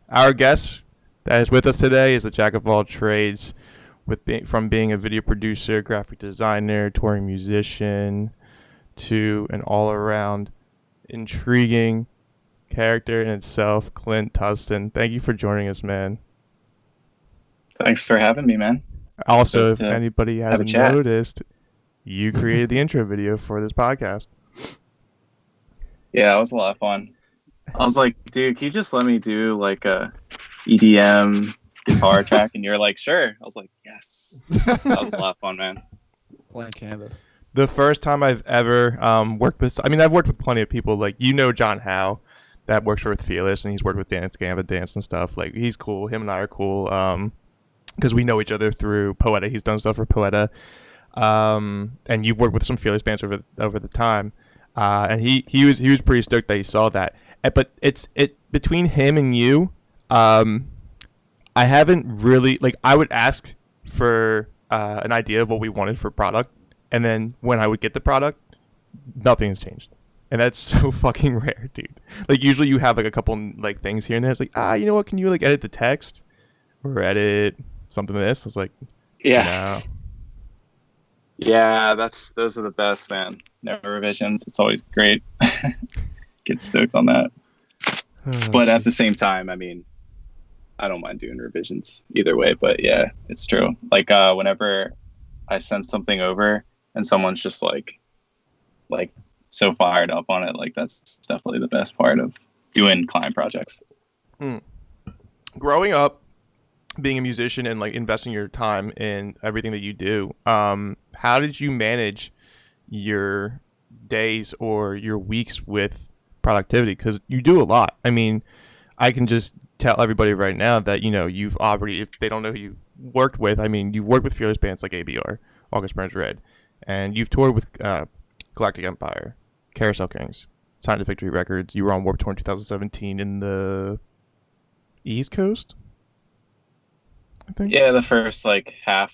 Our guest that is with us today is the jack of all trades, from being a video producer, graphic designer, touring musician, to an all-around intriguing character in itself, Clint Tustin. Thank you for joining us, man. Thanks for having me, man. Also, Stoked if to anybody have a hasn't chat. noticed, you created the intro video for this podcast. Yeah, that was a lot of fun. I was like, dude, can you just let me do like a EDM guitar track? And you're like, sure. I was like, yes. So that was a lot of fun, man. Blank canvas. The first time I've ever worked with, I've worked with plenty of people. Like, John Howe, that works with Fearless, and he's worked with Dance Gamba Dance and stuff. Like, he's cool. Him and I are cool because we know each other through Poeta. He's done stuff for Poeta. And you've worked with some Fearless bands over the time. And he was pretty stoked that he saw that. But it's between him and you. I haven't really, like, I would ask for an idea of what we wanted for product, and then when I would get the product, nothing has changed. And that's so fucking rare, dude. Like, usually you have like a couple like things here and there. It's like, you know what? Can you like edit the text or edit something like this? I was like, Yeah. no. Yeah, those are the best, man. No revisions. It's always great. Get stoked on that. Oh, But at the geez. same time, I mean, I don't mind doing revisions either way. But yeah, it's true. Like whenever I send something over and someone's just like so fired up on it, like that's definitely the best part of doing client projects. Growing up, being a musician and like investing your time in everything that you do, how did you manage your days or your weeks with productivity? Because you do a lot. I mean, I can just tell everybody right now that you've already, if they don't know who you worked with, I mean, you've worked with fearless bands like ABR, August Burns Red, and you've toured with Galactic Empire, Carousel Kings, Signed to Victory Records. You were on Warped Tour in 2017 in the East Coast, I think. Yeah, the first like half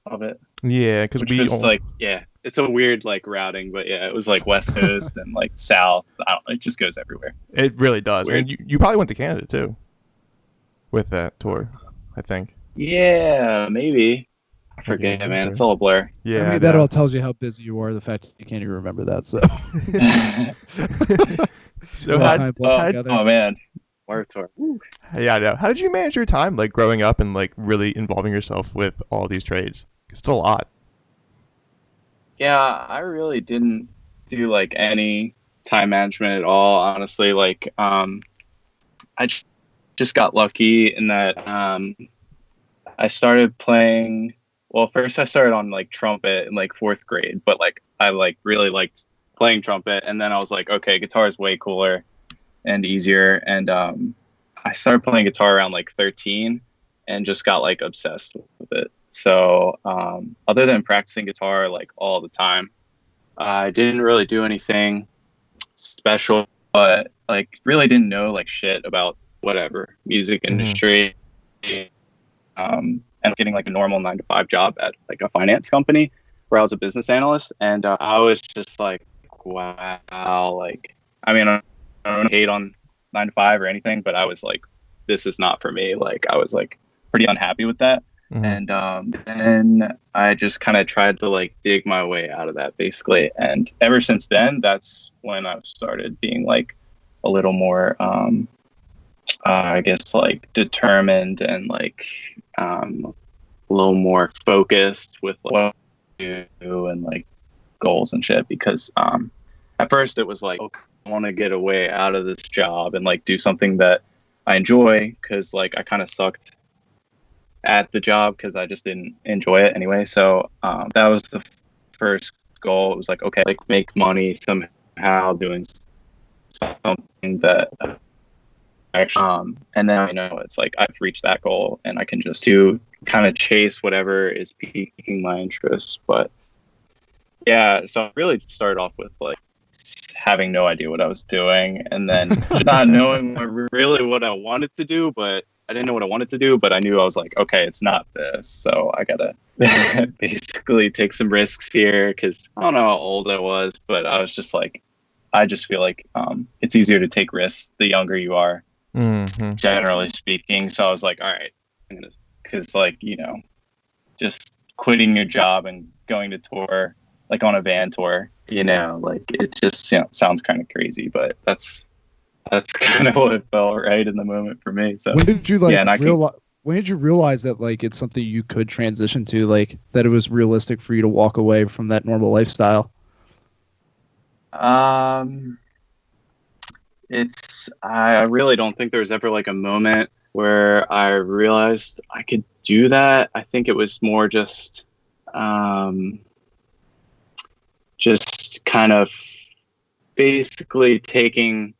of it, Yeah, because which was like, yeah, it's a weird like routing, but yeah, it was like West Coast and like South. I don't know, it just goes everywhere. it really It's does. weird. And you probably went to Canada too with that tour, I think. Yeah, maybe. I Maybe you forget, were man. there. It's all a blur. Yeah, I I mean, that know. all tells you how busy you are. The fact that you can't even remember that. So, So all how kind of blend oh, together. oh man, Warped Tour. Woo. yeah, I know. How did you manage your time, like growing up and like really involving yourself with all these trades? It's a lot. Yeah, I really didn't do like any time management at all, honestly. Like, I just got lucky in that I started playing. Well, first I started on like trumpet in like fourth grade, but like I like really liked playing trumpet, and then I was like, okay, guitar is way cooler and easier, and I started playing guitar around like 13, and just got like obsessed with it. So other than practicing guitar like all the time, I didn't really do anything special, but like really didn't know like shit about whatever music Mm-hmm. industry. And getting like a normal 9 to 5 job at like a finance company where I was a business analyst, and I was just like, wow, like I mean, I don't hate on 9 to 5 or anything, but I was like, this is not for me. Like I was like pretty unhappy with that. Mm-hmm. And then I just kind of tried to like dig my way out of that basically. And ever since then, that's when I've started being like a little more, I guess, like determined and like a little more focused with like, what I do and like goals and shit. Because at first it was like, okay, I want to get away out of this job and like do something that I enjoy, because like I kind of sucked at the job because I just didn't enjoy it anyway. So that was the first goal. It was like, okay, like make money somehow doing something that actually, and then I know it's like I've reached that goal and I can just do kind of chase whatever is piquing my interest. But yeah, so I really started off with like having no idea what I was doing, and then just not knowing really what I wanted to do, but I didn't know what I wanted to do, but I knew I was like, okay, it's not this, so I gotta basically take some risks here, because I don't know how old I was, but I was just like, I just feel like it's easier to take risks the younger you are, Mm-hmm. generally speaking. So I was like, all right, I'm gonna, because like, just quitting your job and going to tour, like on a van tour, like it just sounds kind of crazy, but that's kind of what it felt right in the moment for me. So When did you yeah, and when did you realize that like it's something you could transition to, like that it was realistic for you to walk away from that normal lifestyle? I really don't think there was ever like a moment where I realized I could do that. I think it was more just kind of basically taking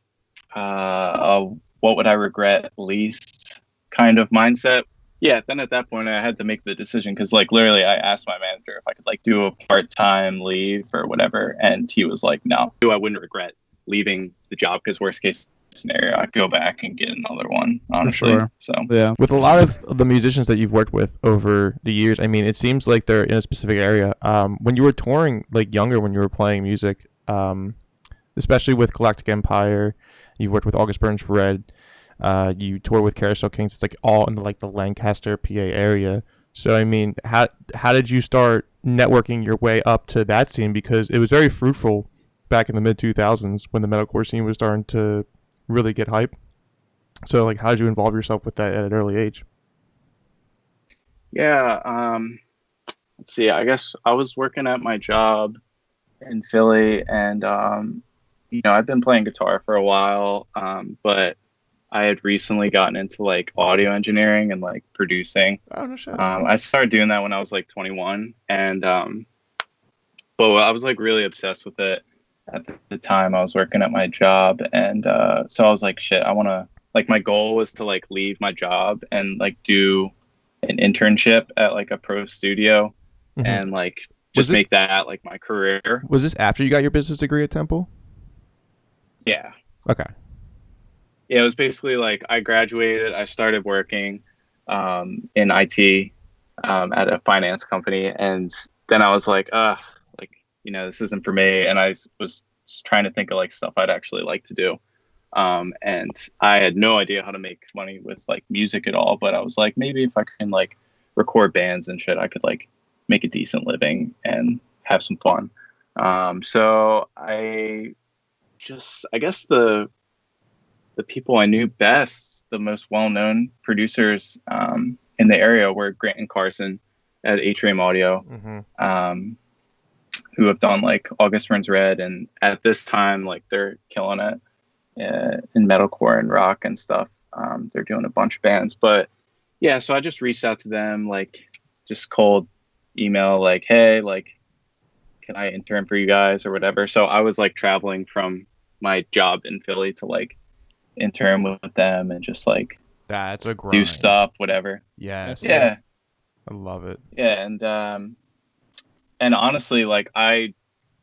what would I regret least kind of mindset. Yeah, then at that point I had to make the decision because like literally I asked my manager if I could like do a part-time leave or whatever, and he was like, no, I wouldn't regret leaving the job because worst case scenario I'd go back and get another one, honestly. Sure. So Yeah. With a lot of the musicians that you've worked with over the years, I mean, it seems like they're in a specific area. When you were touring, like younger, when you were playing music, especially with Galactic Empire, you've worked with August Burns Red, you tour with Carousel Kings. It's like all in like the Lancaster, PA area. So I mean, how did you start networking your way up to that scene? Because it was very fruitful back in the mid 2000s when the metalcore scene was starting to really get hype. So like, how did you involve yourself with that at an early age? yeah, let's see. I guess I was working at my job in Philly, and I've been playing guitar for a while, but I had recently gotten into like audio engineering and like producing. Oh no shit. I started doing that when I was like 21, and but I was like really obsessed with it at the time. I was working at my job, and so I was like, shit, I want to, like, my goal was to like leave my job and like do an internship at like a pro studio, Mhm. and like just make that like my career. Was this after you got your business degree at Temple? Yeah. Okay. Yeah, it was basically like I graduated, I started working in IT at a finance company, and then I was like, like, this isn't for me. And I was trying to think of like stuff I'd actually like to do. And I had no idea how to make money with like music at all, but I was like, maybe if I can like record bands and shit, I could like make a decent living and have some fun. So I guess the people I knew best, the most well-known producers in the area were Grant and Carson at Atrium Audio, who have done like August Burns Red, and at this time, like they're killing it in metalcore and rock and stuff. They're doing a bunch of bands, but yeah, so I just reached out to them, like just cold email, like, hey, like, can I intern for you guys or whatever? So I was like traveling from my job in Philly to like intern with them and just like That's a grind. do stuff, whatever. Yes. Yeah. I love it. Yeah, and honestly, like I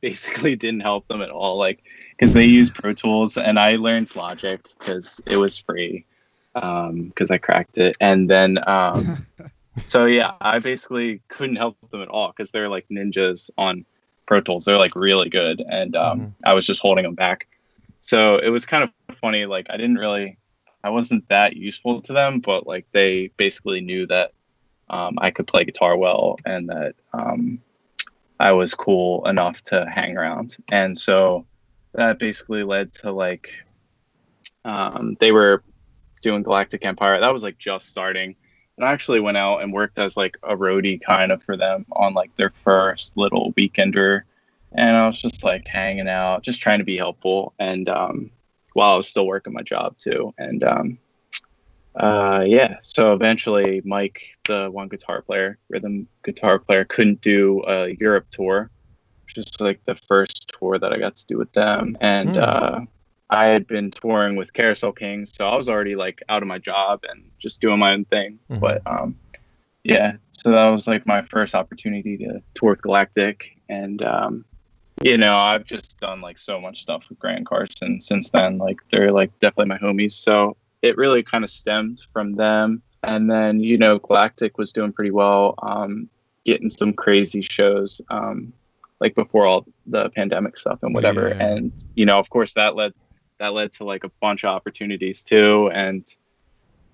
basically didn't help them at all, like because they use Pro Tools and I learned Logic because it was free, because I cracked it, and then so yeah, I basically couldn't help them at all because they're like ninjas on Pro Tools. They're like really good, and I was just holding them back. So it was kind of funny. Like I wasn't that useful to them, but like they basically knew that I could play guitar well and that I was cool enough to hang around. And so that basically led to like they were doing Galactic Empire. That was like just starting. And I actually went out and worked as like a roadie kind of for them on like their first little weekender. And I was just like hanging out, just trying to be helpful. And while I was still working my job too. And yeah, so eventually Mike, the one rhythm guitar player, couldn't do a Europe tour, which is like the first tour that I got to do with them. And I had been touring with Carousel Kings, so I was already like out of my job and just doing my own thing. But yeah, so that was like my first opportunity to tour with Galactic. And I've just done like so much stuff with Grant Carson since then. Like they're like definitely my homies. So it really kind of stemmed from them. And then, Galactic was doing pretty well, getting some crazy shows, like before all the pandemic stuff and whatever. Yeah. And, of course that that led to like a bunch of opportunities too. And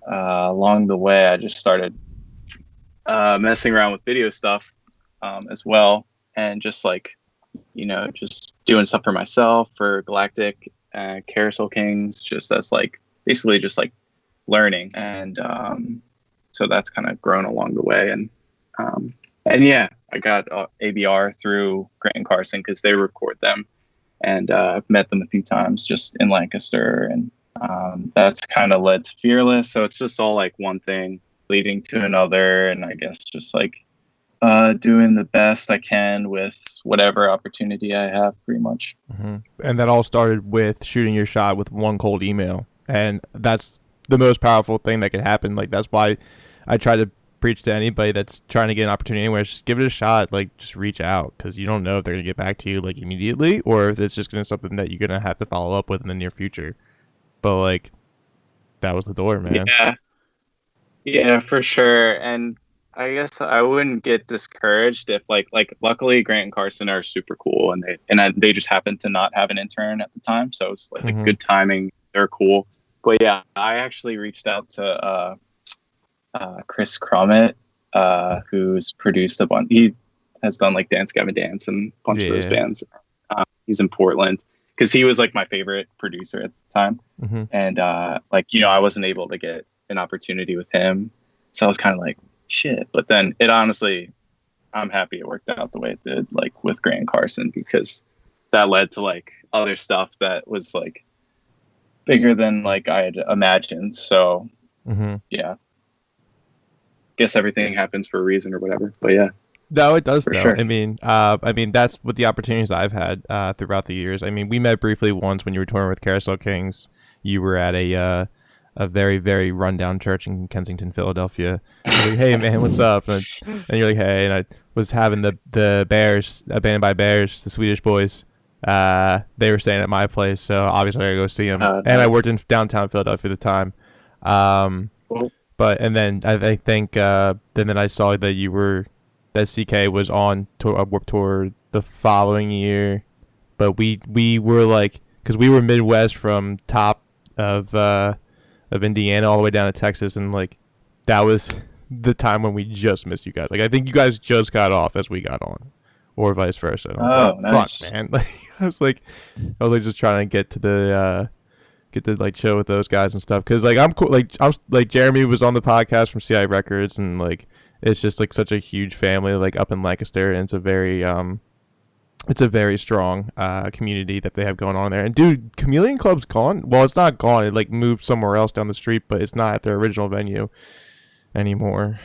along the way, I just started messing around with video stuff as well, and just like, you know, just doing stuff for myself, for Galactic and Carousel Kings, just as like basically just like learning. And so that's kind of grown along the way. And yeah, I got ABR through Grant and Carson because they record them, and I've met them a few times just in Lancaster, and that's kind of led to Fearless. So it's just all like one thing leading to another, and I guess just like doing the best I can with whatever opportunity I have, pretty much. Mm-hmm. And that all started with shooting your shot with one cold email, and that's the most powerful thing that could happen. Like, that's why I try to preach to anybody that's trying to get an opportunity anywhere. Just give it a shot. Like, just reach out, because you don't know if they're gonna get back to you like immediately, or if it's just gonna be something that you're gonna have to follow up with in the near future. But like, that was the door, man. Yeah, for sure. And I guess I wouldn't get discouraged if like luckily Grant and Carson are super cool, and they just happened to not have an intern at the time, so it's like good timing. They're cool. But yeah, I actually reached out to Chris Cromit, who's produced a bunch. He has done like Dance Gavin Dance and a bunch of those bands. He's in Portland because he was like my favorite producer at the time. And like, you know, I wasn't able to get an opportunity with him, so I was kind of like, shit. But then it honestly, I'm happy it worked out the way it did, like with Grant and Carson, because that led to like other stuff that was like bigger than like I had imagined. So yeah, guess everything happens for a reason or whatever. But yeah. No, it does, though. Sure. I mean, that's what the opportunities I've had throughout the years. I mean, we met briefly once when you were touring with Carousel Kings. You were at a very, very rundown church in Kensington, Philadelphia. Like, hey, man, what's up? And you're like, hey. And I was having the Bears, abandoned by Bears, the Swedish boys. They were staying at my place, so obviously I gotta go see them. Nice. And I worked in downtown Philadelphia at the time. Cool. But and then I think then I saw that you were. That CK was on Warped Tour the following year, but we were like, because we were Midwest from top of Indiana all the way down to Texas, and like that was the time when we just missed you guys. Like, I think you guys just got off as we got on, or vice versa. And I was like, nice. Fuck, man! Like, I was like just trying to get to like chill with those guys and stuff, because like I'm cool. Like I'm like Jeremy was on the podcast from CI Records, and like. It's just like such a huge family, like up in Lancaster, and it's a very strong community that they have going on there. And dude, Chameleon Club's gone. Well, it's not gone. It like moved somewhere else down the street, but it's not at their original venue anymore.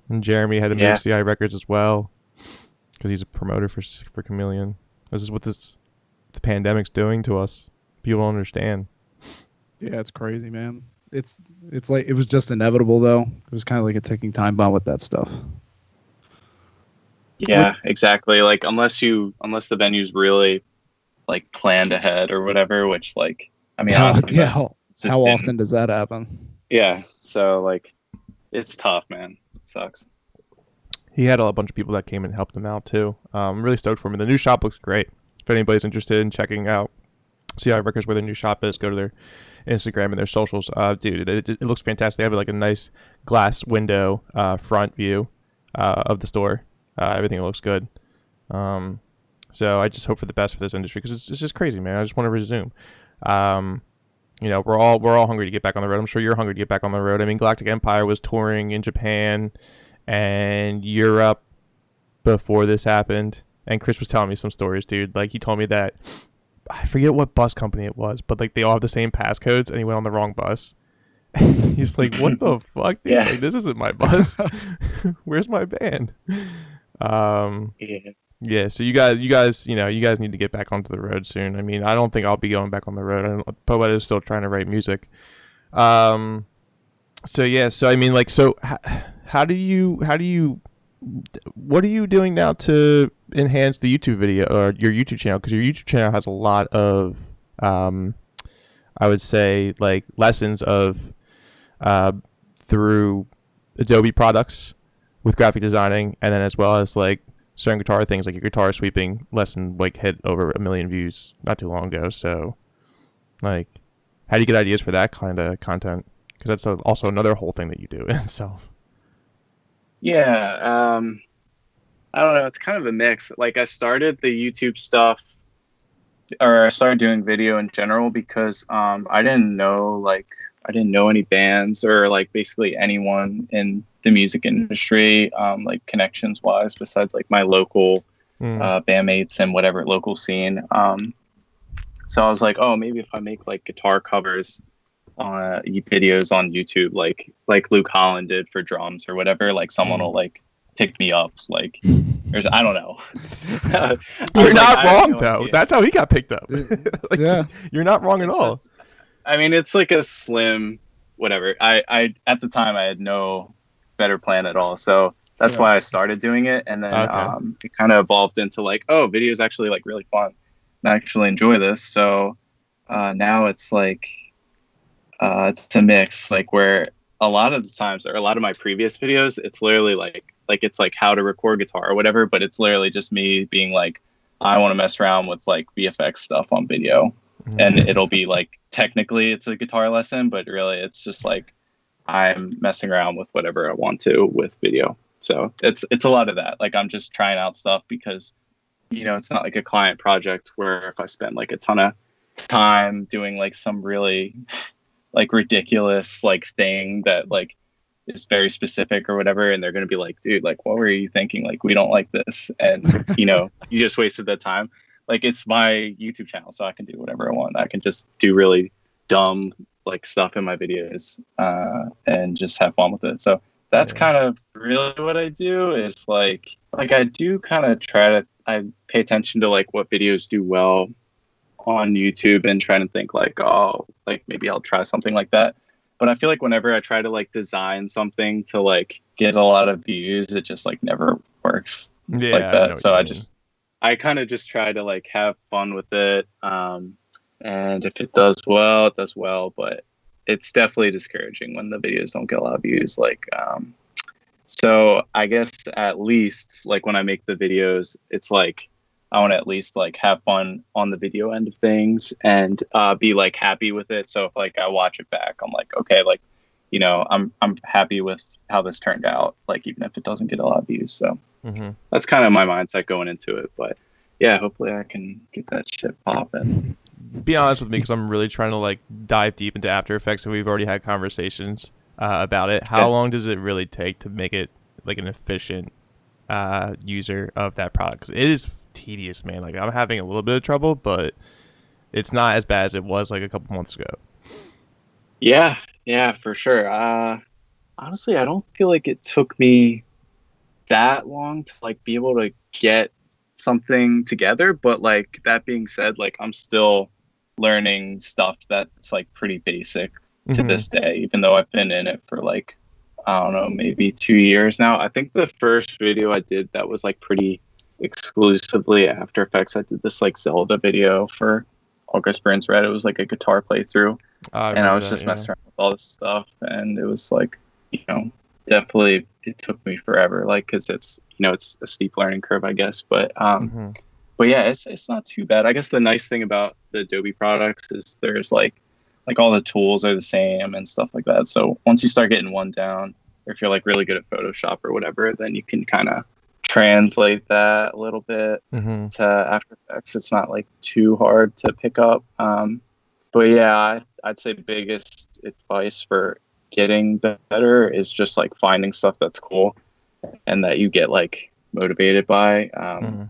And Jeremy had to move CI Records as well, because he's a promoter for Chameleon. This is what the pandemic's doing to us. People don't understand. Yeah, it's crazy, man. It's like, it was just inevitable, though. It was kind of like a ticking time bomb with that stuff. Yeah, exactly. Like, unless the venue's really like planned ahead or whatever, which like, I mean, honestly, how often does that happen? Yeah. So like, it's tough, man. It sucks. He had a bunch of people that came and helped him out too. I'm really stoked for him. And the new shop looks great. If anybody's interested in checking out CI Records, where their new shop is, go to their Instagram and their socials. Dude, it looks fantastic. They have like a nice glass window front view of the store. Everything looks good. So I just hope for the best for this industry, because it's just crazy, man. I just want to resume. You know, we're all hungry to get back on the road. I'm sure you're hungry to get back on the road. I mean, Galactic Empire was touring in Japan and Europe before this happened. And Chris was telling me some stories, dude. Like, he told me that, I forget what bus company it was, but like they all have the same passcodes, and he went on the wrong bus. He's like, what the fuck, dude? Yeah. Like, this isn't my bus. Where's my band? Yeah, so you guys need to get back onto the road soon. I mean, I don't think I'll be going back on the road. Poeta is still trying to write music. So I mean, like, so what are you doing now to enhance the YouTube video or your YouTube channel? Because your YouTube channel has a lot of, I would say, like, lessons of through Adobe products with graphic designing, and then as well as like certain guitar things, like your guitar sweeping lesson, like hit over 1 million views not too long ago. So Like, how do you get ideas for that kind of content? Because that's also another whole thing that you do in itself. Yeah, I don't know. It's kind of a mix. Like I started the YouTube stuff, or I started doing video in general because I didn't know any bands or like basically anyone in the music industry, like connections wise, besides like my local bandmates and whatever local scene. So I was like, oh, maybe if I make like guitar covers videos on YouTube, like Luke Holland did for drums or whatever, like someone will like pick me up. Like, there's I don't know. You're not wrong though. That's how he got picked up. Like, Yeah, you're not wrong at all. I mean, it's like a slim whatever. I at the time I had no better plan at all, so that's why I started doing it, and then it kind of evolved into like, oh, video is actually like really fun. I actually enjoy this, so now it's like it's a mix, like where a lot of the times, or a lot of my previous videos, it's literally like it's like how to record guitar or whatever, but it's literally just me being like, I want to mess around with like VFX stuff on video, and it'll be like technically it's a guitar lesson, but really it's just like I'm messing around with whatever I want to with video. So it's a lot of that. Like I'm just trying out stuff because, you know, it's not like a client project where if I spend like a ton of time doing like some really like ridiculous like thing that like is very specific or whatever, and they're going to be like, dude, like what were you thinking? Like we don't like this, and you know, you just wasted that time. Like it's my YouTube channel, so I can do whatever I want. I can just do really dumb like stuff in my videos and just have fun with it. So that's kind of really what I do. Is like I do kind of I pay attention to like what videos do well on YouTube and trying to think like, oh, like maybe I'll try something like that. But I feel like whenever I try to like design something to like get a lot of views, it just like never works like that. So I kind of just try to like have fun with it. And if it does well, it does well. But it's definitely discouraging when the videos don't get a lot of views. Like, so I guess at least like when I make the videos, it's like I want to at least like have fun on the video end of things and be like happy with it. So if like I watch it back, I'm like, okay, like, you know, I'm happy with how this turned out. Like even if it doesn't get a lot of views. So that's kind of my mindset going into it. But yeah, hopefully I can get that shit popping. Be honest with me, because I'm really trying to like dive deep into After Effects, and we've already had conversations about it. How long does it really take to make it like an efficient user of that product? Because it is tedious, man. Like I'm having a little bit of trouble, but it's not as bad as it was like a couple months ago. Yeah, for sure. Honestly, I don't feel like it took me that long to like be able to get something together, but like that being said, like I'm still learning stuff that's like pretty basic to this day, even though I've been in it for like, I don't know, maybe 2 years now. I think the first video I did that was like pretty exclusively After Effects, I did this like Zelda video for August Burns Red. It was like a guitar playthrough, and I was just messing around with all this stuff, and it was like, you know, definitely it took me forever, like because it's, you know, it's a steep learning curve, I guess, but yeah, it's not too bad. I guess the nice thing about the Adobe products is there's like all the tools are the same and stuff like that. So once you start getting one down, or if you're like really good at Photoshop or whatever, then you can kind of translate that a little bit to After Effects. It's not like too hard to pick up. But yeah, I'd say biggest advice for getting better is just like finding stuff that's cool and that you get like motivated by,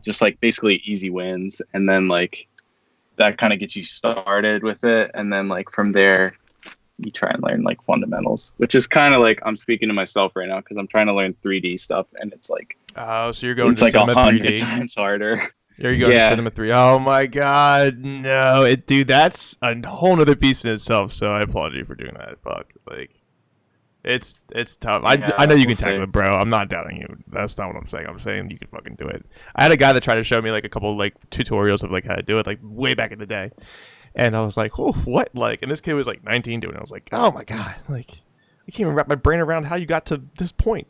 just like basically easy wins, and then like that kind of gets you started with it, and then like from there you try and learn like fundamentals, which is kind of like I'm speaking to myself right now because I'm trying to learn 3D stuff, and it's like, oh, so you're going it's to like Cinema 100 3D times harder. Are you going to Cinema 3? Oh my god, no, dude, that's a whole nother beast in itself. So I applaud you for doing that. Fuck, like it's tough. I know you can tackle it, bro. I'm not doubting you. That's not what I'm saying. I'm saying you can fucking do it. I had a guy that tried to show me like a couple like tutorials of like how to do it like way back in the day, and I was like, oh, what? Like, and this kid was like 19 doing it. I was like, oh my god, like I can't even wrap my brain around how you got to this point.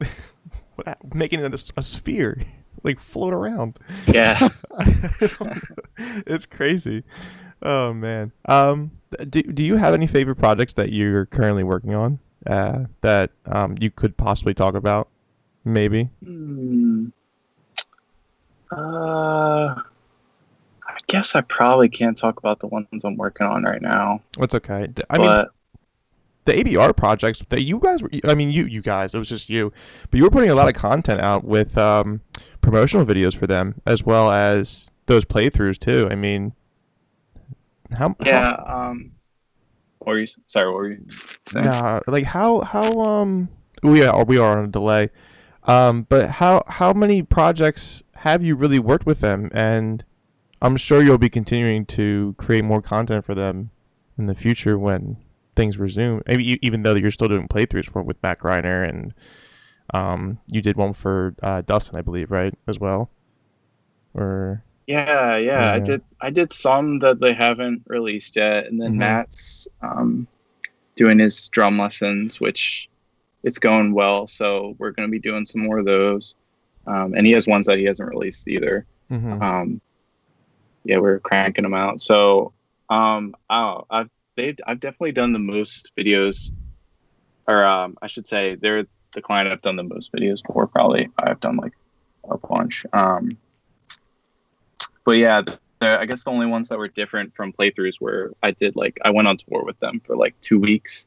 Making it a sphere, like float around. Yeah. It's crazy. Oh man. Do you have any favorite projects that you're currently working on that you could possibly talk about? Maybe. Hmm. I guess I probably can't talk about the ones I'm working on right now, That's okay. I mean, but the ABR projects that you guys were, I mean, you guys, it was just you, but you were putting a lot of content out with promotional videos for them as well as those playthroughs too. I mean, how yeah. Sorry, what were you saying? nah, like how we are on a delay. But how many projects have you really worked with them? And I'm sure you'll be continuing to create more content for them in the future when things resume. Maybe even though you're still doing playthroughs for with Matt Greiner and you did one for Dustin, I believe, right, as well. Or Yeah. yeah. I did some that they haven't released yet, and then Mhm. Matt's doing his drum lessons, which it's going well. So we're going to be doing some more of those. And he has ones that he hasn't released either. Mhm. Um, yeah, we're cranking them out. So I've definitely done the most videos, or I should say, they're the client I've done the most videos for. Probably I've done like a bunch. But yeah, I guess the only ones that were different from playthroughs were I went on tour with them for like 2 weeks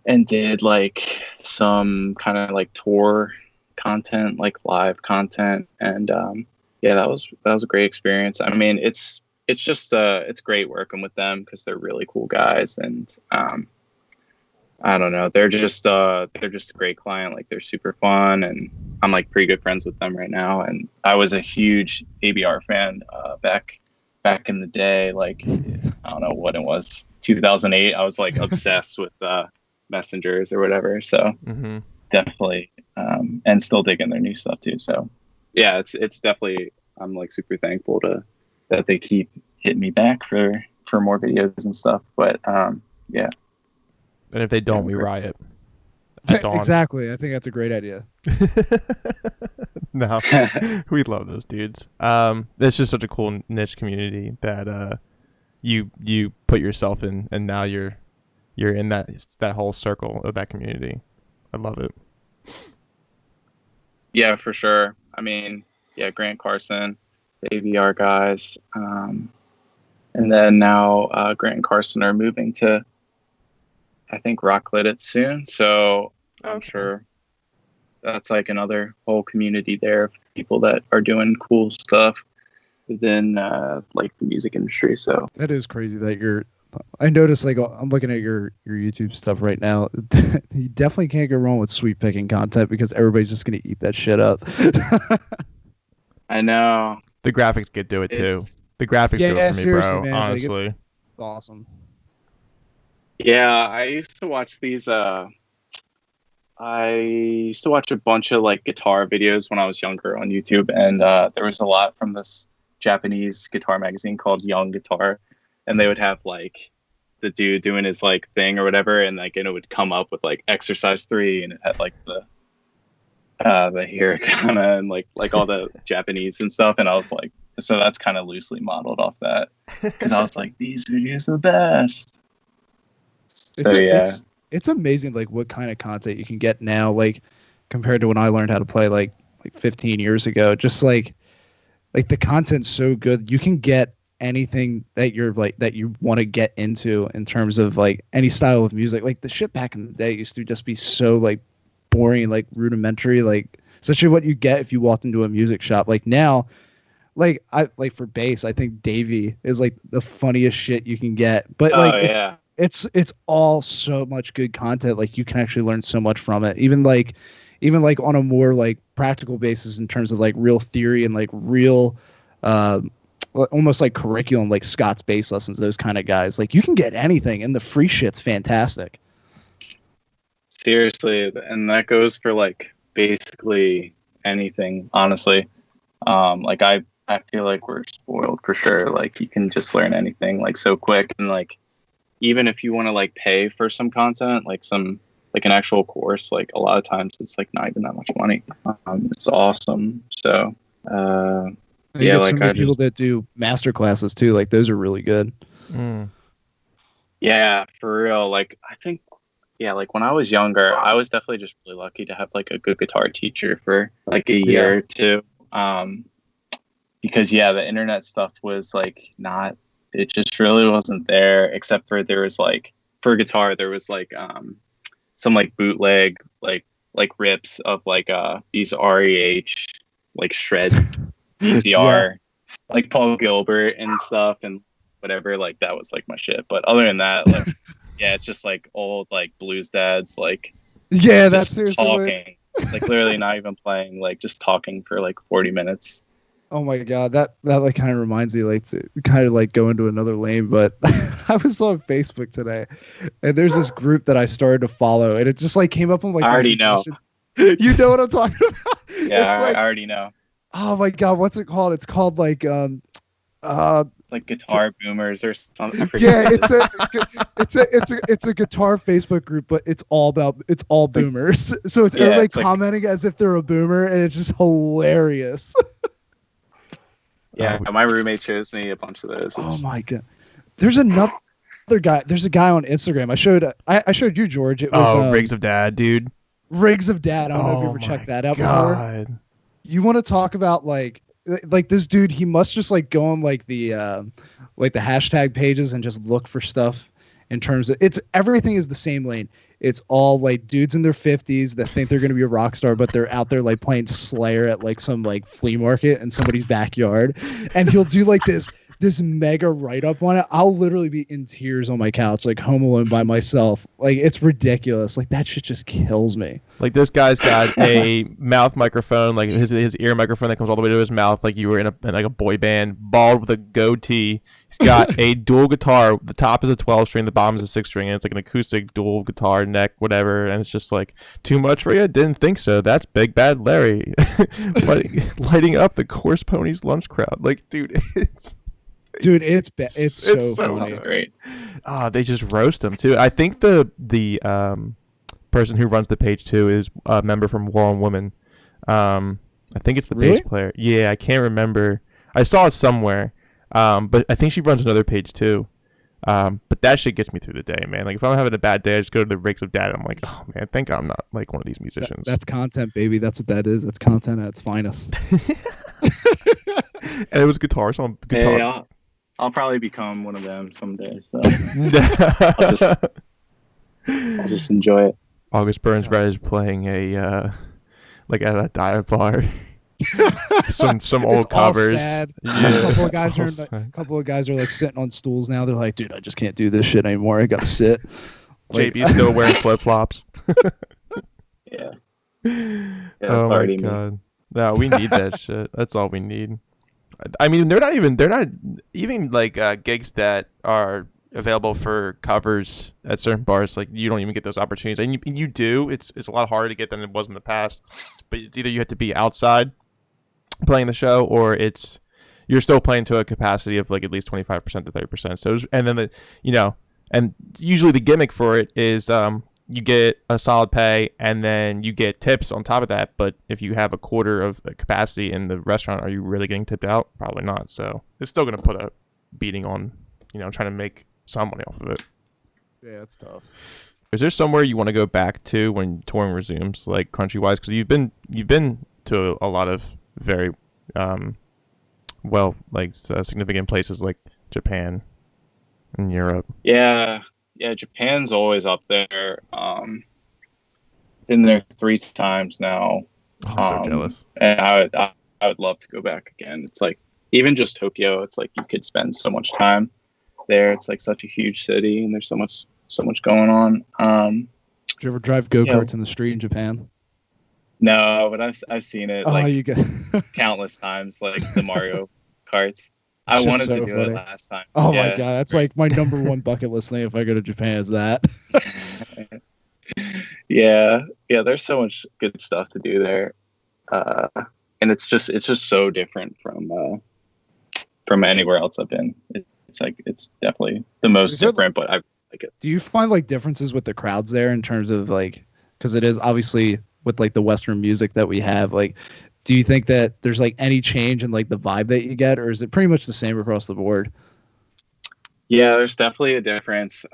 and did like some kind of like tour content, like live content, and yeah, that was a great experience. I mean, it's just it's great working with them because they're really cool guys, and I don't know, they're just a great client. Like they're super fun, and I'm like pretty good friends with them right now. And I was a huge ABR fan back in the day, like I don't know what it was, 2008. I was like obsessed with messengers or whatever. So Mhm. definitely, and still digging their new stuff too. So yeah, it's definitely, I'm like super thankful to that they keep hitting me back for more videos and stuff. But yeah, And if they yeah, don't, we riot at dawn. Exactly. I think that's a great idea. No, we love those dudes. It's just such a cool niche community that you put yourself in, and now you're in that whole circle of that community. I love it. yeah, for sure. I mean, yeah, Grant Carson, the AVR guys, and then now Grant and Carson are moving to, I think, Rocklit it soon. So I'm Okay. sure that's like another whole community there of people that are doing cool stuff within like the music industry. So That is crazy that you're. I noticed, like, I'm looking at your YouTube stuff right now. You definitely can't go wrong with sweet picking content because everybody's just gonna eat that shit up. I know The graphics could do it too. it's The graphics do it Yeah, for me, seriously, bro. man. Like, it's Honestly. awesome. yeah. I used to watch a bunch of like guitar videos when I was younger on YouTube, and there was a lot from this Japanese guitar magazine called Young Guitar, and they would have like the dude doing his like thing or whatever, and like and it would come up with like exercise 3, and it had like the hiragana and like all the Japanese and stuff, and I was like, so that's kind of loosely modeled off that because I was like, these videos are the best. It's So a, yeah, it's amazing, like, what kind of content you can get now, like, compared to when I learned how to play, like 15 years ago. Just like the content's so good, you can get anything that you're like that you want to get into in terms of like any style of music. Like the shit back in the day used to just be so like boring, like rudimentary, like essentially what you get if you walked into a music shop. Like now, like I like for bass, I think Davey is like the funniest shit you can get. But oh like yeah, it's all so much good content. Like you can actually learn so much from it. Even like on a more like practical basis in terms of like real theory and like real uh almost like curriculum, like Scott's bass lessons, those kind of guys. Like you can get anything and the free shit's fantastic. seriously, and that goes for like basically anything, honestly. Like I feel like we're spoiled for sure. Like you can just learn anything like so quick, and like even if you want to like pay for some content, like some like an actual course, like a lot of times it's like not even that much money. It's awesome. So And you Yeah, get so like many I people just that do master classes too. Like those are really good. Mm. yeah, for real. Like I think yeah, like when I was younger, I was definitely just really lucky to have like a good guitar teacher for like a Yeah. year or two. Because yeah, the internet stuff was like not, it just really wasn't there, except for there was like for guitar there was like some like bootleg like rips of like these REH like shred Yeah. VCR like Paul Gilbert and stuff and whatever, like that was like my shit. But other than that, like yeah, it's just like old like blues dads like Yeah, that's just seriously what talking, like literally not even playing, like just talking for like 40 minutes. Oh my god, that like kind of reminds me like to kind of like go into another lane, but I was on Facebook today, and there's this group that I started to follow, and it just like came up on like I my already know. suggestion. You know what I'm talking about? Yeah, It's like, I already know. oh my god, what's it called? It's called like uh Like guitar boomers or something. I forget. yeah, it's a guitar Facebook group, but it's all boomers. So it's Yeah, everybody it's like- commenting as if they're a boomer, and it's just hilarious. Yeah, my roommate shows me a bunch of those. Oh It's, my god. There's another guy. There's a guy on Instagram. I showed you, George. It was Rigs of Dad, dude. Rigs of Dad. I don't know if you ever my checked that out before. God. You want to talk about like this dude, he must just like go on like the hashtag pages and just look for stuff in terms of everything is the same lane. It's all like dudes in their 50s that think they're going to be a rock star, but they're out there like playing Slayer at like some like flea market in somebody's backyard. And he'll do like this mega write-up on it. I'll literally be in tears on my couch, like home alone by myself. Like it's ridiculous. Like that shit just kills me. Like this guy's got a mouth microphone, like his ear microphone that comes all the way to his mouth, like you were in like a boy band, bald with a goatee. He's got a dual guitar. The top is a 12 string, the bottom is a 6 string, and it's like an acoustic dual guitar neck, whatever. And it's just like, too much for you? Didn't think so. That's Big Bad Larry, lighting up the Course Ponies lunch crowd. Like, dude, it's so that funny. sounds great. they just roast him too. I think the person who runs the page too is a member from War on Women. I think it's the Really? bass player. Yeah, I can't remember. I saw it somewhere. But I think she runs another page too. But that shit gets me through the day, man. Like if I'm having a bad day, I just go to the Rigs of Dad. I'm like, oh man, I think I'm not like one of these musicians. That's content, baby. That's what that is. That's content at its finest. And it was guitar, so I'm guitar. Hey, I'll probably become one of them someday. So I'll just enjoy it. August Burns Red is playing a like at a dive bar. some old It's covers. All sad. Yeah, a couple of it's guys all are sad. a couple of guys are like sitting on stools now. They're like, dude, I just can't do this shit anymore. I gotta sit. Like, JB's still wearing flip flops. Yeah. Oh That's my already me. god. No, we need that shit. That's all we need. I mean, they're not even like gigs that are available for covers at certain bars. Like you don't even get those opportunities, and you do. It's a lot harder to get than it was in the past. But it's either you have to be outside playing the show, or you're still playing to a capacity of like at least 25% to 30%. So and then and usually the gimmick for it is you get a solid pay and then you get tips on top of that. But if you have a quarter of the capacity in the restaurant, are you really getting tipped out? Probably not. So it's still going to put a beating on, trying to make some money off of it. yeah, it's tough. Is there somewhere you want to go back to when touring resumes, like country wise? Because you've been to a lot of very significant places like Japan and Europe. Yeah, Japan's always up there. Been there 3 times now. Oh, I'm so jealous. And I would love to go back again. It's like even just Tokyo. It's like you could spend so much time there. It's like such a huge city, and there's so much going on. Did you ever drive go-karts in the street in Japan? No, but I've seen it like you got countless times, like the Mario karts. I Shit's wanted so to do funny. it last time. Oh Yeah. my god, that's like my number one bucket list thing if I go to Japan is that. Yeah, there's so much good stuff to do there, and it's just so different from anywhere else I've been. It's definitely the most different, but I like it. Do you find like differences with the crowds there in terms of like, because it is obviously with like the Western music that we have, like do you think that there's like any change in like the vibe that you get, or is it pretty much the same across the board? Yeah, there's definitely a difference.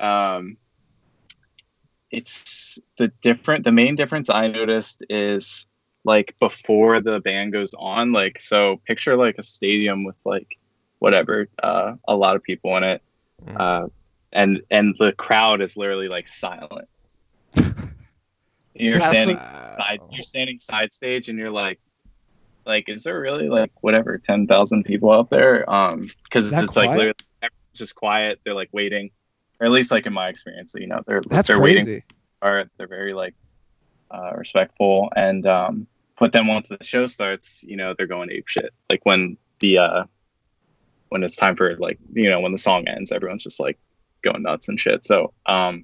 It's the main difference I noticed is like before the band goes on, like, so picture like a stadium with like whatever, a lot of people in it. And the crowd is literally like silent. You're standing side stage and you're like, is there really like whatever 10,000 people out there? Because it's like literally everyone's just quiet. They're like waiting, or at least like in my experience, you know, they're crazy. waiting. Or they're very like respectful, and but then once the show starts, you know, they're going ape shit. Like when it's time for like, you know, when the song ends, everyone's just like going nuts and shit. So I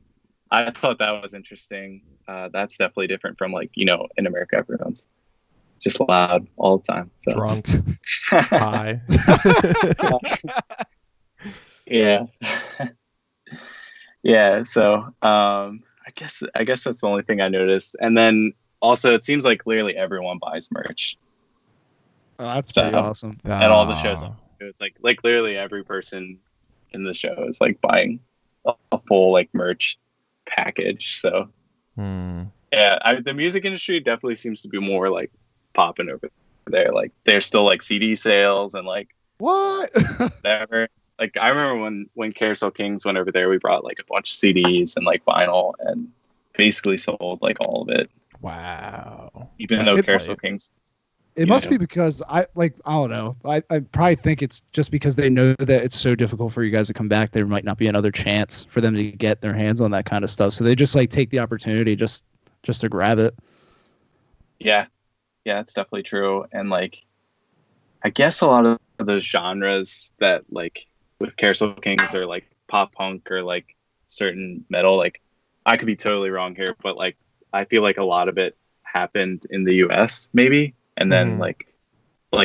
thought that was interesting. That's definitely different from like, you know, in America, everyone's just loud all the time. So. Drunk, high. Yeah. Yeah. So I guess that's the only thing I noticed. And then also, it seems like clearly everyone buys merch. Oh, that's pretty awesome. At all the shows, it's like literally every person in the show is like buying a full like merch package. So yeah, the music industry definitely seems to be more like popping over there. Like there's still like CD sales and like what whatever. Like I remember when Carousel Kings went over there, we brought like a bunch of CDs and like vinyl and basically sold like all of it. Wow. Even though Carousel Kings. It must be because I don't know. I probably think it's just because they know that it's so difficult for you guys to come back. There might not be another chance for them to get their hands on that kind of stuff. So they just like take the opportunity just to grab it. Yeah. Yeah, it's definitely true. And like, I guess a lot of those genres that like with Carousel Kings are like pop punk or like certain metal. Like I could be totally wrong here, but like I feel like a lot of it happened in the US maybe, and then like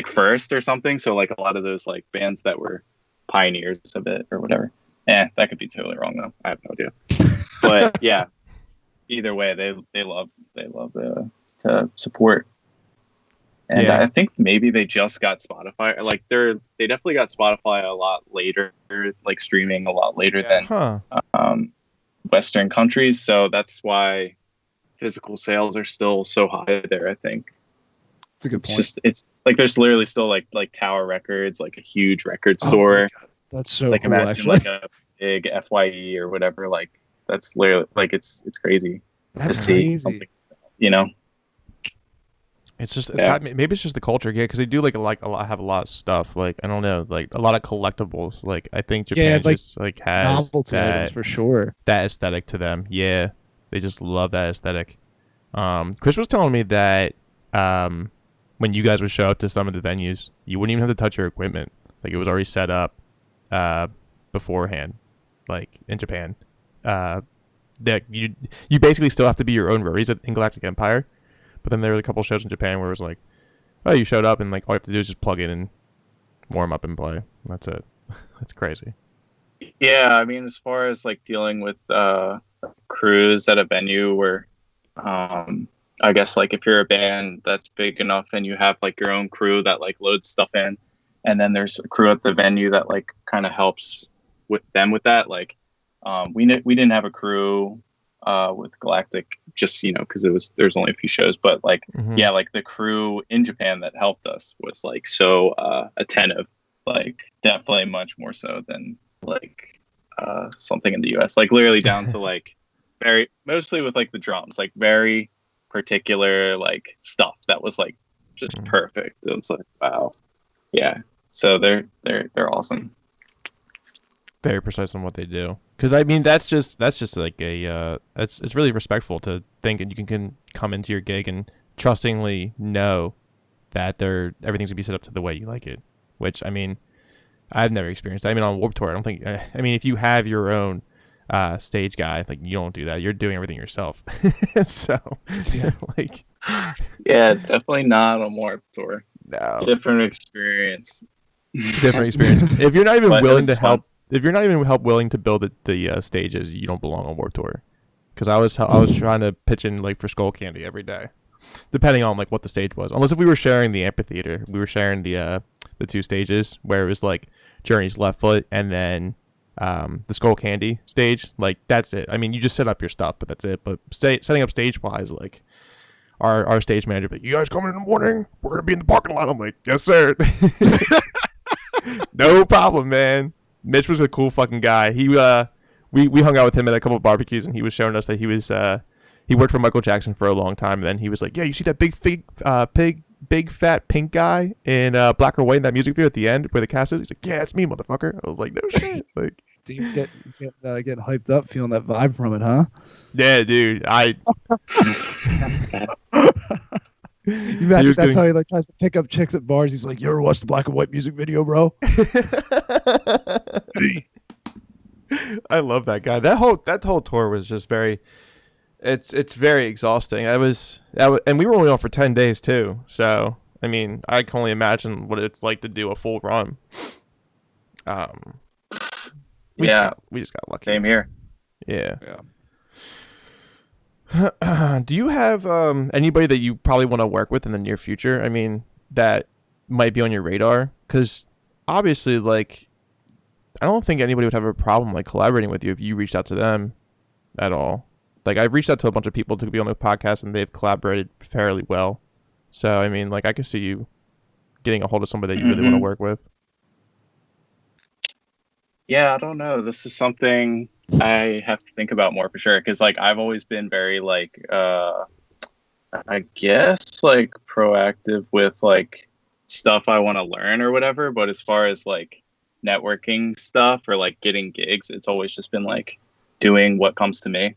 first or something. So like a lot of those like bands that were pioneers of it or whatever. That could be totally wrong though. I have no idea. But yeah, either way, they love to support. And I think maybe they just got Spotify. Like they definitely got Spotify a lot later, like streaming a lot later than Western countries. So that's why physical sales are still so high there. I think it's a good point. It's like there's literally still like Tower Records, like a huge record store. That's so like cool. Imagine Actually, like a big FYE or whatever. Like that's literally like it's crazy. That's crazy. You know. It's just maybe it's just the culture, because they do have a lot of stuff. Like I don't know, like a lot of collectibles. Like I think Japan just like has novelty items for sure. That aesthetic to them. Yeah, they just love that aesthetic. Chris was telling me that when you guys would show up to some of the venues, you wouldn't even have to touch your equipment. Like it was already set up beforehand. Like in Japan, that you basically still have to be your own roadies in Galactic Empire. But then there were a couple shows in Japan where it was like, oh, you showed up and like all you have to do is just plug in and warm up and play. That's it. That's crazy. Yeah, I mean, as far as like dealing with crews at a venue where, I guess like if you're a band that's big enough and you have like your own crew that like loads stuff in, and then there's a crew at the venue that like kind of helps with them with that. Like, we didn't have a crew with Galactic, just, you know, because there's only a few shows, but like yeah, like the crew in Japan that helped us was like so attentive, like definitely much more so than like something in the US, like literally down to like mostly with like the drums, like very particular like stuff that was like just perfect. It was like, wow. Yeah, so they're awesome. Very precise on what they do. Because I mean, that's just like it's really respectful to think and you can come into your gig and trustingly know that everything's gonna be set up to the way you like it. Which I mean, I've never experienced that. I mean, on Warped Tour, I don't think. I mean, if you have your own stage guy, like you don't do that. You're doing everything yourself. So, like, yeah, definitely not on Warped Tour. No, different experience. Different experience. If you're not even willing to help. If you're not even willing to build the stages, you don't belong on Warped Tour. Because I was trying to pitch in like for Skull Candy every day. depending on like what the stage was. Unless if we were sharing the amphitheater, we were sharing the 2 stages where it was like Journey's Left Foot and then the Skull Candy stage. Like that's it. I mean, you just set up your stuff, but that's it. But setting up stage wise, like our stage manager, like, you guys coming in the morning? We're gonna be in the parking lot. I'm like, yes sir. No problem, man. Mitch was a cool fucking guy. He we hung out with him at a couple of barbecues, and he was showing us that he worked for Michael Jackson for a long time, and then he was like, yeah, you see that big fat pink guy in black or white in that music video at the end where the cast is? He's like, yeah, it's me, motherfucker. I was like, no shit. Like, Dean's getting hyped up, feeling that vibe from it, huh? yeah, dude. You imagine that's how he like tries to pick up chicks at bars. He's like, you ever watched the black and white music video, bro? I love that guy. That whole tour was just very. It's very exhausting. And we were only on for 10 days too. So I mean, I can only imagine what it's like to do a full run. We just got lucky. Same here. Yeah. Do you have anybody that you probably want to work with in the near future? I mean, that might be on your radar? Because obviously, like, I don't think anybody would have a problem like collaborating with you if you reached out to them at all. Like, I've reached out to a bunch of people to be on the podcast, and they've collaborated fairly well. So, I mean, like, I could see you getting a hold of somebody that you really want to work with. Yeah, I don't know. This is something I have to think about more for sure. Because, like, I've always been very, like, I guess, like, proactive with, like, stuff I want to learn or whatever. But as far as, like, networking stuff or, like, getting gigs, it's always just been, like, doing what comes to me.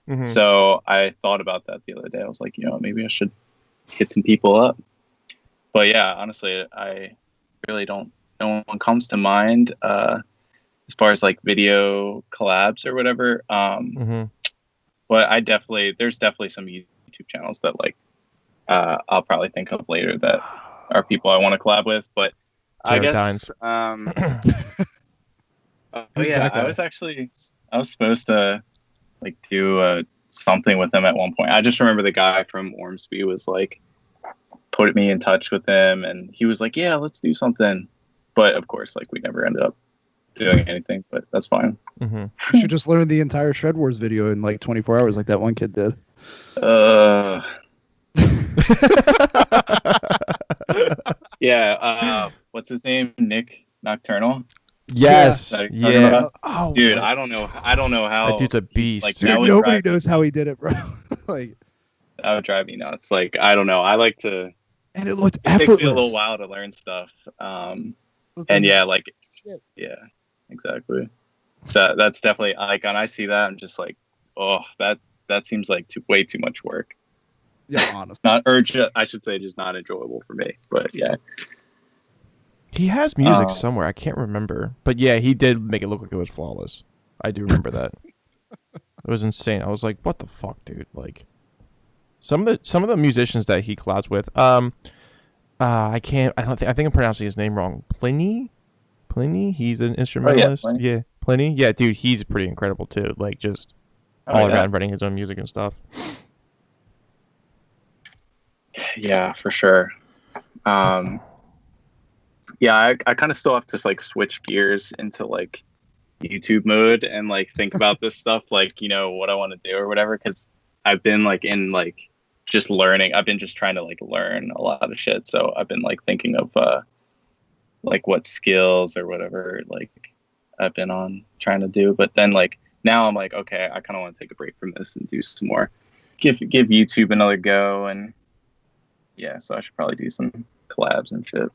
Mm-hmm. So I thought about that the other day. I was like, maybe I should hit some people up. But yeah, honestly, I really don't. No one comes to mind as far as like video collabs or whatever. But there's definitely some YouTube channels that like I'll probably think of later that are people I want to collab with. But Jared I guess. I was supposed to like do something with him at one point. I just remember the guy from Ormsby was like put me in touch with him, and he was like, yeah, let's do something. But of course, like we never ended up doing anything, but that's fine. You should just learn the entire Shred Wars video in like 24 hours like that one kid did. Yeah, what's his name? Nick Nocturnal. Yes. Yeah. Oh, dude, I don't know how. That dude's a beast. Like, dude, nobody knows how he did it, bro. Like, that would drive me nuts. Like, I don't know. I like to. And it looked effortless. It takes me a little while to learn stuff. And yeah, like, yeah, exactly. So that's definitely like when I see that, I'm just like, oh, that seems like way too much work. Yeah, honestly. Not urgent. I should say, just not enjoyable for me. But yeah. He has music somewhere. I can't remember. But yeah, he did make it look like it was flawless. I do remember that. It was insane. I was like, what the fuck, dude? Like some of the musicians that he collabs with, I think I'm pronouncing his name wrong. Pliny? He's an instrumentalist. Oh, yeah, Pliny. Yeah, dude, he's pretty incredible too. Like just all around writing his own music and stuff. Yeah, for sure. Yeah, I kind of still have to like switch gears into like YouTube mode and like think about this stuff, like, what I want to do or whatever. Cause I've been like in like just learning. I've been just trying to like learn a lot of shit. So I've been like thinking of like what skills or whatever like I've been on trying to do. But then like now I'm like, okay, I kind of want to take a break from this and do some more, give YouTube another go. And yeah, so I should probably do some collabs and shit.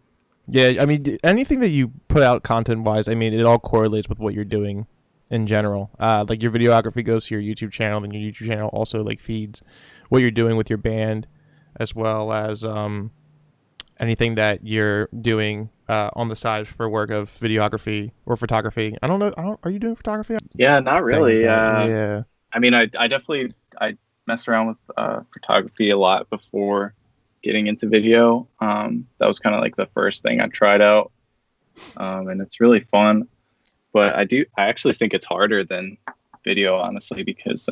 Yeah, I mean, anything that you put out content-wise, I mean, it all correlates with what you're doing in general. Like your videography goes to your YouTube channel, and your YouTube channel also like feeds what you're doing with your band, as well as anything that you're doing on the side for work of videography or photography. I don't know. Are you doing photography? Yeah, not really. Yeah. I mean, I definitely messed around with photography a lot before getting into video. That was kind of like the first thing I tried out, and it's really fun. But I actually think it's harder than video, honestly, because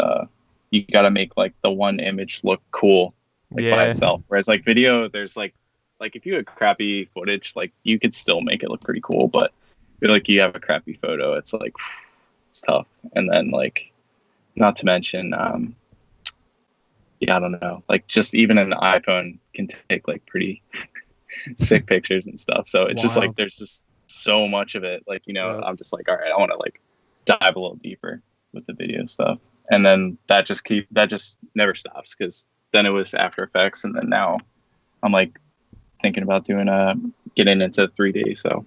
you got to make like the one image look cool, like by Yeah. itself. Whereas like video, there's like if you had crappy footage, like you could still make it look pretty cool, but I feel like you have a crappy photo, it's like it's tough. And then like not to mention yeah, I don't know, like just even an iPhone can take like pretty sick pictures and stuff. So it's just like Wild. there's just so much of it. Like, you know, Yeah. I'm just like, all right, I want to like dive a little deeper with the video stuff. And then that just never stops, because then it was After Effects, and then now I'm like thinking about doing getting into 3D. So,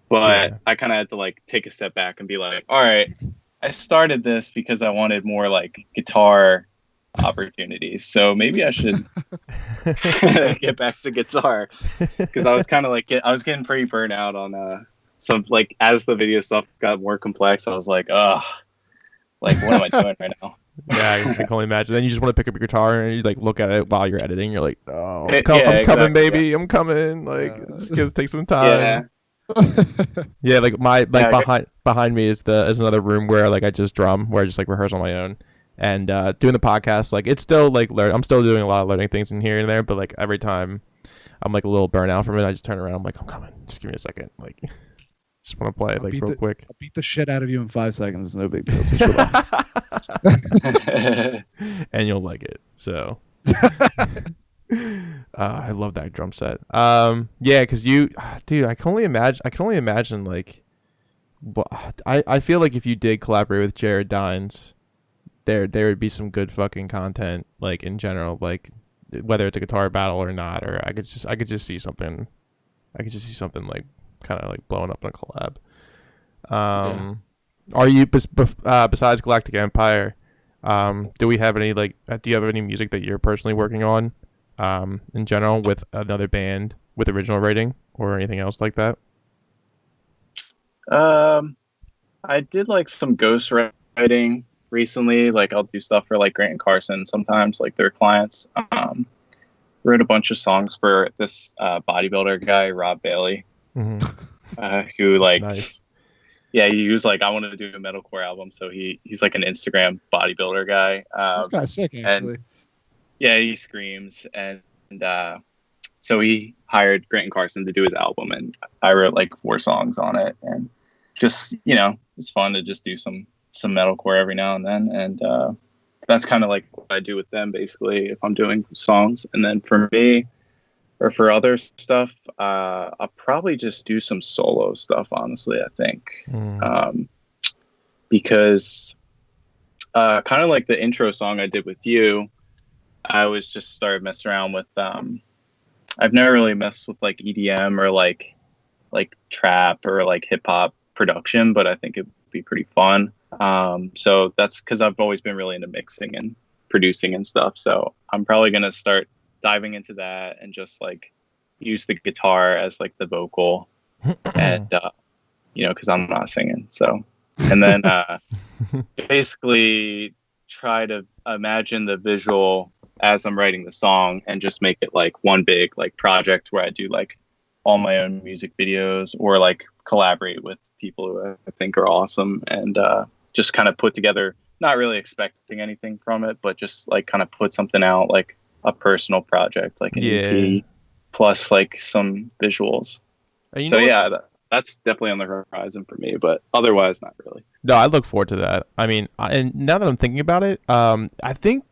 but Yeah. I kind of had to like take a step back and be like, all right, I started this because I wanted more like guitar opportunities. So maybe I should get back to guitar, because I was kind of like I was getting pretty burnt out on some, like, as the video stuff got more complex, I was like, oh, like what am I doing right now? Yeah, I can only imagine. Then you just want to pick up your guitar and you like look at it while you're editing. You're like, oh, Yeah, I'm coming, exactly, baby. I'm coming. Like, Yeah. just give take some yeah. time. Yeah, like my like Yeah, behind me is another room where like I just drum, where I just like rehearse on my own, and doing the podcast. Like it's still like I'm still doing a lot of learning things in here and there, but like every time I'm like a little burnt out from it, I just turn around. I'm like, I'm coming. Just give me a second. Like, just want to play it like real quick. I'll beat the shit out of you in 5 seconds. It's no big deal. Just relax. And you'll like it. So I love that drum set. Yeah, because dude, I can only imagine like I feel like if you did collaborate with Jared Dines, there would be some good fucking content, like in general, like whether it's a guitar battle or not, or I could just see something like kind of like blowing up in a collab. Are you besides Galactic Empire, do we have any like do you have any music that you're personally working on in general with another band with original writing or anything else like that? I did like some ghost writing recently. Like I'll do stuff for like Grant and Carson sometimes, like their clients. Wrote a bunch of songs for this bodybuilder guy, Rob Bailey, who like, Nice. Yeah, he was like, I want to do a metalcore album. So he's like an Instagram bodybuilder guy. That's kind of sick, actually. Yeah, he screams, and so he hired Grant and Carson to do his album, and I wrote like 4 songs on it, and just, you know, it's fun to just do some metalcore every now and then, and that's kind of like what I do with them basically if I'm doing songs. And then for me, or for other stuff, I'll probably just do some solo stuff, honestly, I think. Because kind of like the intro song I did with you, I was just started messing around with I've never really messed with like EDM or like trap or like hip hop production, but I think it'd be pretty fun. So that's because I've always been really into mixing and producing and stuff. So I'm probably gonna start diving into that and just like use the guitar as like the vocal, and you know, because I'm not singing. So, and then basically try to imagine the visual as I'm writing the song and just make it like one big like project where I do like all my own music videos or like collaborate with people who I think are awesome, and just kind of put together, not really expecting anything from it, but just like kind of put something out, like a personal project, like an EP plus like some visuals. So yeah, that's definitely on the horizon for me, but otherwise not really. No, I look forward to that. I mean, and now that I'm thinking about it, I think,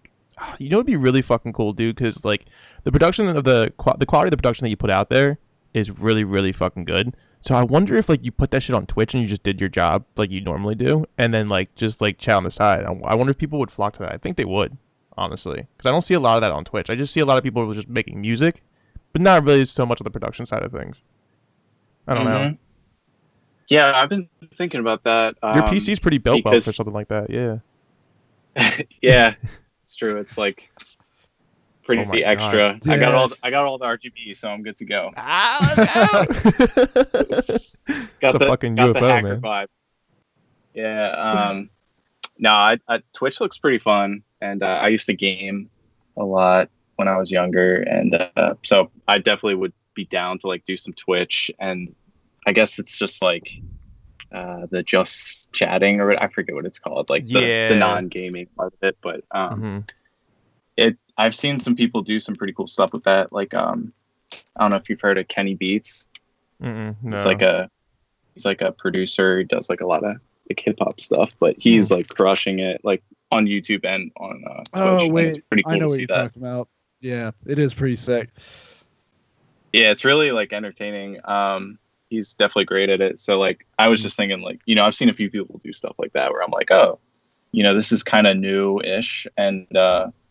you know, it'd be really fucking cool, dude, because like the production of the quality of the production that you put out there is really, really fucking good. So I wonder if like you put that shit on Twitch and you just did your job like you normally do, and then like just like chat on the side. I wonder if people would flock to that. I think they would, honestly, because I don't see a lot of that on Twitch. I just see a lot of people just making music, but not really so much on the production side of things. I don't know. Yeah, I've been thinking about that. Your PC's pretty built well for something like that. Yeah. Yeah, it's true. It's like pretty extra. Yeah. I got all the RGB, so I'm good to go. Got the fucking UFO, the hacker man. vibe. Yeah. No, Twitch looks pretty fun, and I used to game a lot when I was younger, and so I definitely would be down to like do some Twitch. And I guess it's just like the just chatting, or I forget what it's called, like the non-gaming part of it, but I've seen some people do some pretty cool stuff with that. Like I don't know if you've heard of Kenny Beats. No. He's like a producer. He does like a lot of like hip hop stuff, but he's like crushing it like on YouTube and on Twitch. Oh wait, it's pretty cool I know to what see you're that. talking about. Yeah, it is pretty sick. Yeah, it's really like entertaining. He's definitely great at it. So like I was just thinking like, you know, I've seen a few people do stuff like that where I'm like, oh, you know, this is kind of new-ish and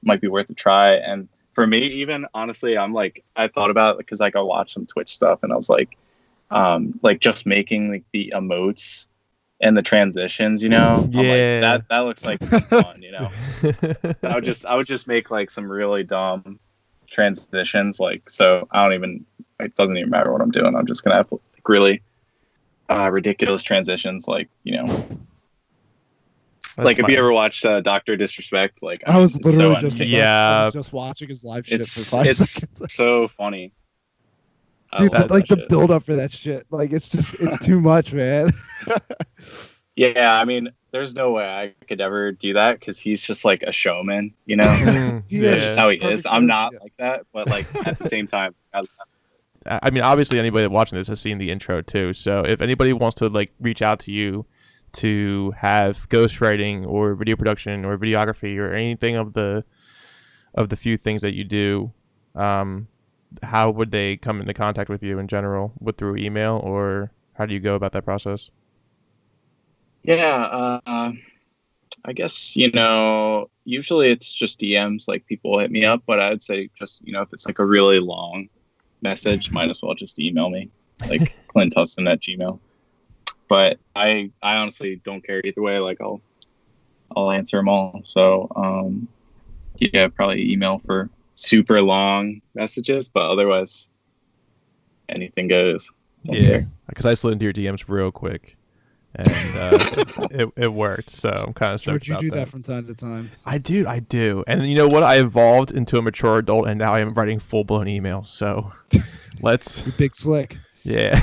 might be worth a try. And for me, even honestly, I'm like, I thought about it because like I watched some Twitch stuff and I was like just making like the emotes and the transitions, you know, Yeah. I'm like, that looks like fun, you know. I would just make like some really dumb transitions, like, so it doesn't even matter what I'm doing. I'm just gonna have like really ridiculous transitions, like, you know. That's like if you ever watched Dr. Disrespect, like I was literally so just Yeah. I was just watching his live shit for 5 it's seconds. so funny. I Dude, love like that the shit. build up for that shit, like it's too much, man. Yeah, I mean, there's no way I could ever do that because he's just like a showman, you know. Yeah, That's just how he perfect is. I'm show, not yeah. like that, but like at the same time, I mean, obviously, anybody watching this has seen the intro too. So if anybody wants to like reach out to you to have ghostwriting or video production or videography or anything of the few things that you do, how would they come into contact with you in general? Through email, or how do you go about that process? yeah, I guess, you know, usually it's just DMs, like people hit me up, but I'd say just, you know, if it's like a really long message, might as well just email me, like Clint Tustin at Gmail. But I honestly don't care either way. Like I'll answer them all. So yeah, probably email for super long messages, but otherwise anything goes. Don't care. Because I slid into your DMs real quick, and it worked. So I'm kind of stoked George, you about do that. that from time to time. I do. And you know what? I evolved into a mature adult, and now I am writing full blown emails. So let's. You big slick. Yeah.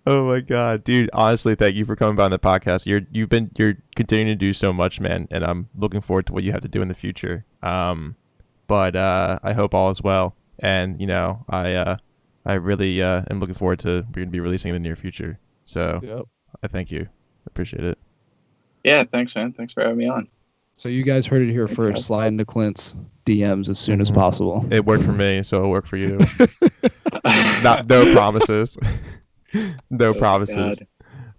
Oh my god, dude! Honestly, thank you for coming by on the podcast. You're continuing to do so much, man, and I'm looking forward to what you have to do in the future. But I hope all is well, and you know, I really am looking forward to we're gonna be releasing in the near future. So Yep. I thank you, appreciate it. Yeah, thanks, man. Thanks for having me on. So you guys heard it here Thanks, first. guys. Slide into Clint's DMs as soon as possible. It worked for me, so it'll work for you. No promises. No promises.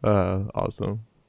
God. Awesome.